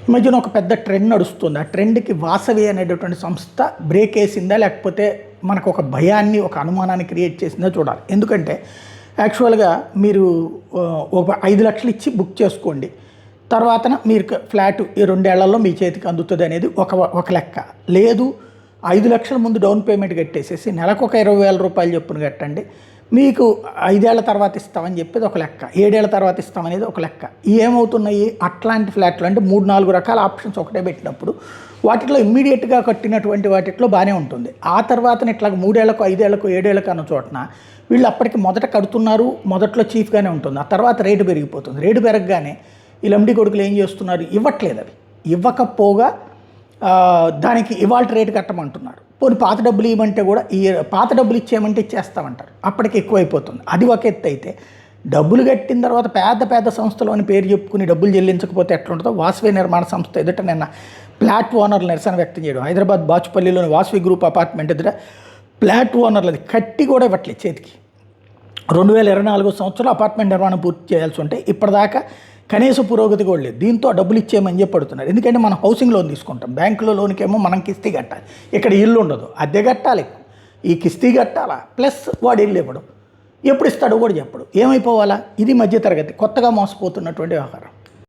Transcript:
ఈ మధ్యన ఒక పెద్ద ట్రెండ్ నడుస్తుంది. ఆ ట్రెండ్కి వాసవి అనేటటువంటి సంస్థ బ్రేక్ వేసిందా, లేకపోతే మనకు ఒక భయాన్ని, ఒక అనుమానాన్ని క్రియేట్ చేసిందా చూడాలి. ఎందుకంటే యాక్చువల్గా మీరు ఒక 5 లక్షలు ఇచ్చి బుక్ చేసుకోండి, తర్వాత మీరు ఫ్లాట్ ఈ 2 ఏళ్లలో మీ చేతికి అందుతుంది అనేది ఒక లెక్క. లేదు 5 లక్షల ముందు డౌన్ పేమెంట్ కట్టేసేసి నెలకు ఒక 20,000 రూపాయలు చొప్పున కట్టండి, మీకు 5 ఏళ్ల తర్వాత ఇస్తామని చెప్పేది ఒక లెక్క, 7 ఏళ్ల తర్వాత ఇస్తామనేది ఒక లెక్క. ఏమవుతున్నాయి అట్లాంటి ఫ్లాట్లు అంటే 3-4 రకాల ఆప్షన్స్ ఒకటే పెట్టినప్పుడు వాటిలో ఇమ్మీడియట్గా కట్టినటువంటి వాటిలో బాగానే ఉంటుంది. ఆ తర్వాత ఇట్లా 3 ఏళ్లకు 5 ఏళ్లకు 7 ఏళ్ళకు అన్న చోటన వీళ్ళు అప్పటికి మొదట కడుతున్నారు, మొదట్లో చీఫ్గానే ఉంటుంది, ఆ తర్వాత రేటు పెరిగిపోతుంది. రేటు పెరగగానే ఈ లంబడి కొడుకులు ఏం చేస్తున్నారు, ఇవ్వట్లేదు. అవి ఇవ్వకపోగా దానికి ఇవాళ రేటు కట్టమంటున్నారు. పోనీ పాత డబ్బులు ఇవ్వమంటే కూడా ఈ పాత డబ్బులు ఇచ్చేయమంటే ఇచ్చేస్తామంటారు. అప్పటికి ఎక్కువైపోతుంది. అది ఒక ఎత్తు అయితే, డబ్బులు కట్టిన తర్వాత పెద్ద పెద్ద సంస్థలు అని పేరు చెప్పుకుని డబ్బులు చెల్లించకపోతే ఎట్లుంటుందో వాసవి నిర్మాణ సంస్థ ఎదుట నిన్న ఫ్లాట్ ఓనర్లు నిరసన వ్యక్తం చేయడం. హైదరాబాద్ బాచుపల్లిలోని వాసవి గ్రూప్ అపార్ట్మెంట్ ఎదుట ఫ్లాట్ ఓనర్లది కట్టి కూడా ఇవ్వట్లేదు చేతికి. 2024 సంవత్సరంలో అపార్ట్మెంట్ నిర్మాణం పూర్తి చేయాల్సి ఉంటే ఇప్పటిదాకా కనీస పురోగతి కూడా లేదు. దీంతో డబ్బులు ఇచ్చేయమని చెప్పి పడుతున్నారు. ఎందుకంటే మనం హౌసింగ్ లోన్ తీసుకుంటాం, బ్యాంకులో లోన్కేమో మనం కిస్తీ కట్టాలి, ఇక్కడ ఇల్లు ఉండదు, అద్దె కట్టాలి, ఈ కిస్తీ కట్టాలా, ప్లస్ వాడు ఇల్లు ఇవ్వడం, ఎప్పుడు ఇస్తాడో కూడా చెప్పడు. ఏమైపోవాలా? ఇది మధ్యతరగతి కొత్తగా మోసపోతున్నటువంటి వ్యవహారం.